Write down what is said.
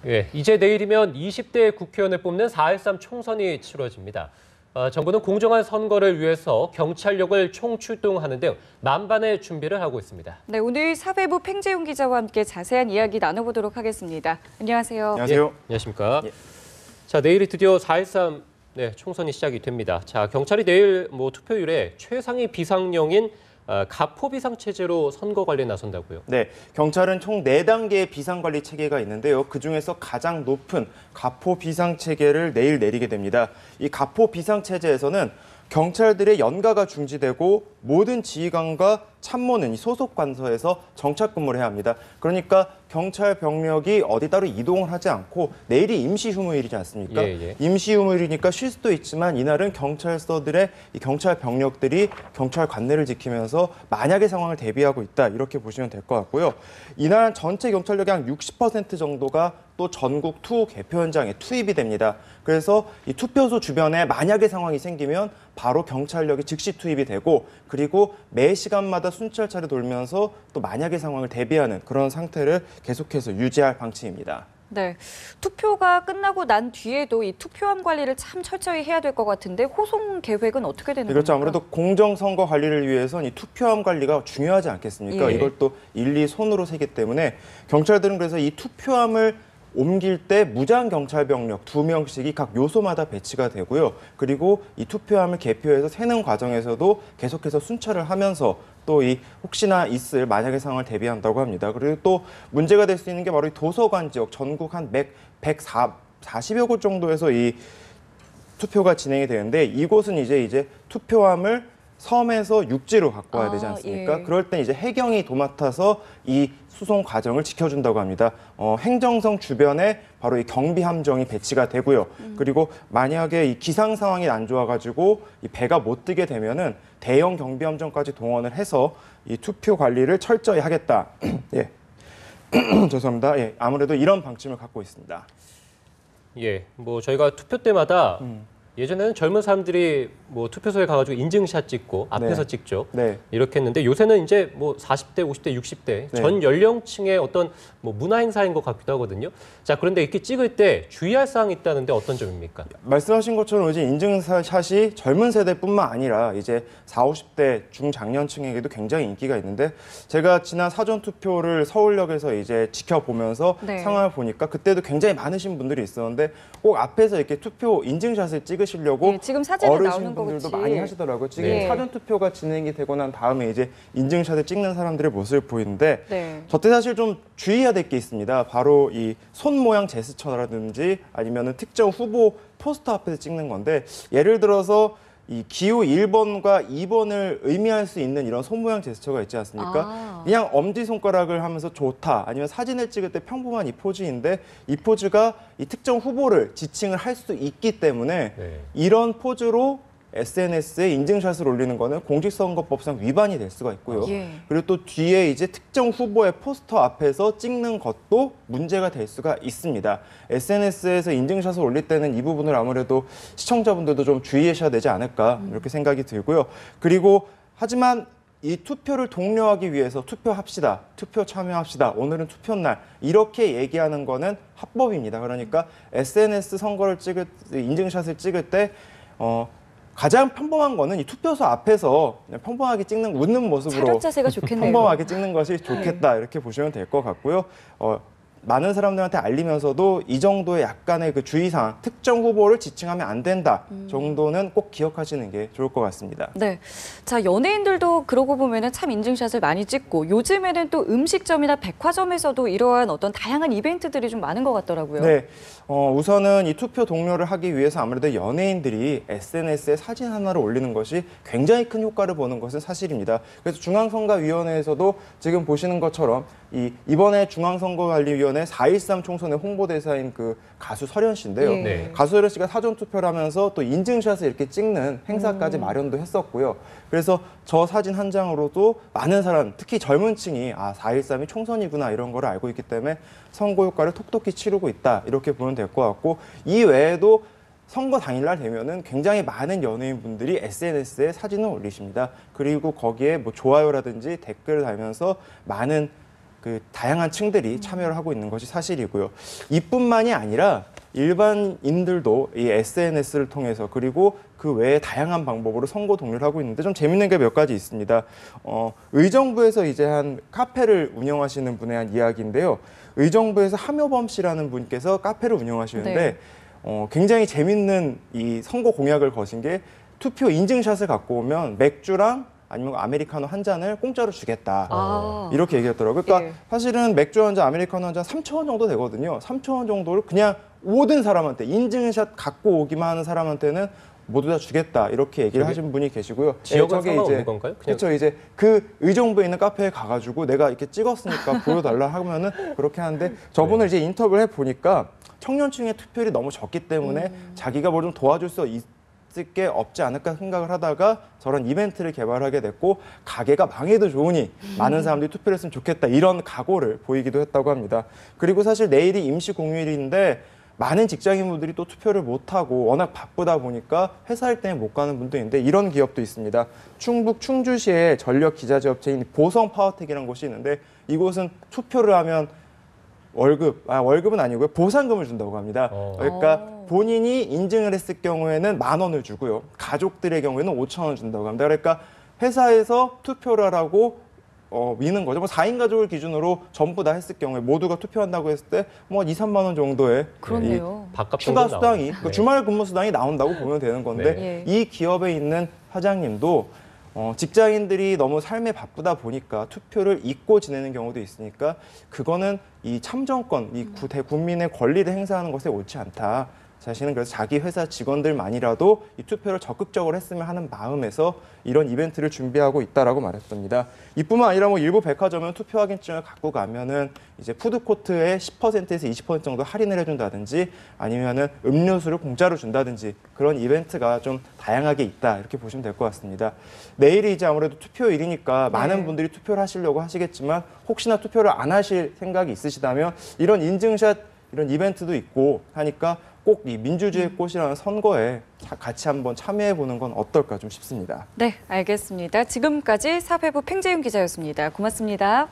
예, 이제 내일이면 20대 국회의원을 뽑는 4.13 총선이 치러집니다. 정부는 공정한 선거를 위해서 경찰력을 총출동하는 등 만반의 준비를 하고 있습니다. 네, 오늘 사회부 팽재용 기자와 함께 자세한 이야기 나눠보도록 하겠습니다. 안녕하세요. 안녕하세요. 예, 안녕하십니까. 예. 자, 내일이 드디어 4.13 총선이 시작이 됩니다. 자, 경찰이 내일 투표율에 최상위 비상령인 가포 비상 체제로 선거 관리에 나선다고요. 네, 경찰은 총 4단계의 비상관리 체계가 있는데요. 그중에서 가장 높은 가포 비상 체계를 내일 내리게 됩니다. 이 가포 비상 체제에서는 경찰들의 연가가 중지되고 모든 지휘관과 참모는 소속 관서에서 정착 근무를 해야 합니다. 그러니까 경찰 병력이 어디 따로 이동을 하지 않고 내일이 임시 휴무일이지 않습니까? 임시 휴무일이니까 쉴 수도 있지만 이날은 경찰서들의 이 경찰 병력들이 경찰 관내를 지키면서 만약의 상황을 대비하고 있다 이렇게 보시면 될 것 같고요. 이날 전체 경찰력의 한 60% 정도가 또 전국 투 개표 현장에 투입이 됩니다. 그래서 이 투표소 주변에 만약의 상황이 생기면 바로 경찰력이 즉시 투입이 되고 그리고 매 시간마다 순찰차를 돌면서 또 만약의 상황을 대비하는 그런 상태를 계속해서 유지할 방침입니다. 네, 투표가 끝나고 난 뒤에도 이 투표함 관리를 참 철저히 해야 될 것 같은데 호송 계획은 어떻게 되는 그렇죠. 겁니까? 아무래도 공정선거 관리를 위해서는 이 투표함 관리가 중요하지 않겠습니까? 예. 이걸 또 일일이 손으로 세기 때문에 경찰들은 그래서 이 투표함을 옮길 때 무장 경찰 병력 2명씩이 각 요소마다 배치가 되고요. 그리고 이 투표함을 개표해서 세는 과정에서도 계속해서 순찰을 하면서 또 이 혹시나 있을 만약의 상황을 대비한다고 합니다. 그리고 또 문제가 될 수 있는 게 바로 이 도서관 지역 전국 한 140여 곳 정도에서 이 투표가 진행이 되는데 이곳은 이제 투표함을 섬에서 육지로 갖고 와야 되지 않습니까? 예. 그럴 땐 이제 해경이 도맡아서 이 수송 과정을 지켜준다고 합니다. 행정성 주변에 바로 이 경비 함정이 배치가 되고요. 그리고 만약에 이 기상 상황이 안 좋아가지고 이 배가 못 뜨게 되면은 대형 경비 함정까지 동원을 해서 이 투표 관리를 철저히 하겠다. 예. 죄송합니다. 예. 아무래도 이런 방침을 갖고 있습니다. 예, 저희가 투표 때마다 예전에는 젊은 사람들이 투표소에 가가지고 인증샷 찍고 앞에서 네. 찍죠. 네. 이렇게 했는데 요새는 이제 40대, 50대, 60대 네. 전 연령층의 어떤 문화 행사인 것 같기도 하거든요. 자, 그런데 이렇게 찍을 때 주의할 사항이 있다는데 어떤 점입니까? 말씀하신 것처럼 이제 인증샷이 젊은 세대뿐만 아니라 이제 40, 50대 중장년층에게도 굉장히 인기가 있는데 제가 지난 사전 투표를 서울역에서 이제 지켜보면서 네. 상황을 보니까 그때도 굉장히 많으신 분들이 있었는데 꼭 앞에서 이렇게 투표 인증샷을 찍으시려고 네, 지금 사진에 나오는 어르신분들도 거겠지. 많이 하시더라고요. 지금 네. 사전 투표가 진행이 되고 난 다음에 이제 인증샷을 찍는 사람들의 모습을 보이는데 네. 저때 사실 좀 주의해야 될 게 있습니다. 바로 이 손 모양 제스처라든지 아니면은 특정 후보 포스터 앞에서 찍는 건데 예를 들어서 이 기호 1번과 2번을 의미할 수 있는 이런 손 모양 제스처가 있지 않습니까? 그냥 엄지손가락을 하면서 좋다 아니면 사진을 찍을 때 평범한 이 포즈인데 이 포즈가 이 특정 후보를 지칭을 할 수 있기 때문에 이런 포즈로 SNS에 인증샷을 올리는 거는 공직선거법상 위반이 될 수가 있고요. 예. 그리고 또 뒤에 이제 특정 후보의 포스터 앞에서 찍는 것도 문제가 될 수가 있습니다. SNS에서 인증샷을 올릴 때는 이 부분을 아무래도 시청자분들도 좀 주의하셔야 되지 않을까 이렇게 생각이 들고요. 그리고 하지만 이 투표를 독려하기 위해서 투표합시다, 투표 참여합시다, 오늘은 투표날 이렇게 얘기하는 거는 합법입니다. 그러니까 SNS 선거를 인증샷을 찍을 때 가장 평범한 거는 이 투표소 앞에서 그냥 평범하게 찍는 웃는 모습으로 차렷 자세가 좋겠네요. 평범하게 찍는 것이 좋겠다 이렇게 보시면 될 것 같고요. 많은 사람들한테 알리면서도 이 정도의 약간의 그 주의사항, 특정 후보를 지칭하면 안 된다 정도는 꼭 기억하시는 게 좋을 것 같습니다. 네, 자 연예인들도 그러고 보면은 참 인증샷을 많이 찍고 요즘에는 또 음식점이나 백화점에서도 이러한 어떤 다양한 이벤트들이 좀 많은 것 같더라고요. 네, 우선은 이 투표 독려를 하기 위해서 아무래도 연예인들이 SNS에 사진 하나를 올리는 것이 굉장히 큰 효과를 보는 것은 사실입니다. 그래서 중앙선거위원회에서도 지금 보시는 것처럼 이번에 중앙선거관리위원회 4.13 총선의 홍보대사인 그 가수 설현 씨인데요. 네. 가수 설현 씨가 사전 투표를 하면서 또 인증샷을 이렇게 찍는 행사까지 마련도 했었고요. 그래서 저 사진 한 장으로도 많은 사람, 특히 젊은 층이 4.13이 총선이구나 이런 걸 알고 있기 때문에 선거 효과를 톡톡히 치르고 있다 이렇게 보면 될 것 같고 이 외에도 선거 당일날 되면은 굉장히 많은 연예인분들이 SNS에 사진을 올리십니다. 그리고 거기에 좋아요라든지 댓글을 달면서 많은 그 다양한 층들이 참여를 하고 있는 것이 사실이고요. 이뿐만이 아니라 일반인들도 이 SNS를 통해서 그리고 그 외에 다양한 방법으로 선거 동료를 하고 있는데 좀 재밌는 게 몇 가지 있습니다. 의정부에서 이제 한 카페를 운영하시는 분의 한 이야기인데요. 의정부에서 함효범 씨라는 분께서 카페를 운영하시는데 네. 굉장히 재밌는 이 선거 공약을 거신 게 투표 인증샷을 갖고 오면 맥주랑 아니면 아메리카노 한 잔을 공짜로 주겠다. 이렇게 얘기했더라고요. 그러니까 예. 사실은 맥주 한 잔, 아메리카노 한 잔 3,000원 정도 되거든요. 3,000원 정도를 그냥 모든 사람한테 인증샷 갖고 오기만 하는 사람한테는 모두 다 주겠다. 이렇게 얘기를 하신 분이 계시고요. 지역은 저게 상관없는 건가요? 그냥 그렇죠. 이제 그 의정부에 있는 카페에 가가지고 내가 이렇게 찍었으니까 보여달라 하면은 그렇게 하는데 저분을 이제 인터뷰를 해보니까 청년층의 투표율이 너무 적기 때문에 자기가 뭘 좀 도와줄 수 있을 게 없지 않을까 생각을 하다가 저런 이벤트를 개발하게 됐고 가게가 망해도 좋으니 많은 사람들이 투표를 했으면 좋겠다 이런 각오를 보이기도 했다고 합니다. 그리고 사실 내일이 임시 공휴일인데 많은 직장인분들이 또 투표를 못하고 워낙 바쁘다 보니까 회사일 때문에 못 가는 분도 있는데 이런 기업도 있습니다. 충북 충주시의 전력 기자재 업체인 보성 파워텍이라는 곳이 있는데 이곳은 투표를 하면 월급은 아니고요. 보상금을 준다고 합니다. 그러니까 본인이 인증을 했을 경우에는 10,000원을 주고요. 가족들의 경우에는 5,000원 준다고 합니다. 그러니까 회사에서 투표를 하라고 미는 거죠. 뭐 4인 가족을 기준으로 전부 다 했을 경우에 모두가 투표한다고 했을 때 뭐 2, 3만 원 정도의 그렇네요. 밥값 추가 정도 수당이 나오죠. 그 주말 근무 수당이 나온다고 보면 되는 건데 네. 이 기업에 있는 사장님도 직장인들이 너무 삶에 바쁘다 보니까 투표를 잊고 지내는 경우도 있으니까 그거는 이 참정권, 이 국민의 권리를 행사하는 것에 옳지 않다. 자신은 그래서 자기 회사 직원들만이라도 이 투표를 적극적으로 했으면 하는 마음에서 이런 이벤트를 준비하고 있다라고 말했습니다. 이뿐만 아니라 뭐 일부 백화점은 투표 확인증을 갖고 가면은 이제 푸드코트에 10%에서 20% 정도 할인을 해준다든지 아니면은 음료수를 공짜로 준다든지 그런 이벤트가 좀 다양하게 있다 이렇게 보시면 될 것 같습니다. 내일이 이제 아무래도 투표일이니까 많은 분들이 투표를 하시려고 하시겠지만 혹시나 투표를 안 하실 생각이 있으시다면 이런 인증샷 이런 이벤트도 있고 하니까 꼭 이 민주주의 꽃이라는 선거에 같이 한번 참여해 보는 건 어떨까 좀 싶습니다. 네, 알겠습니다. 지금까지 사회부 팽재윤 기자였습니다. 고맙습니다.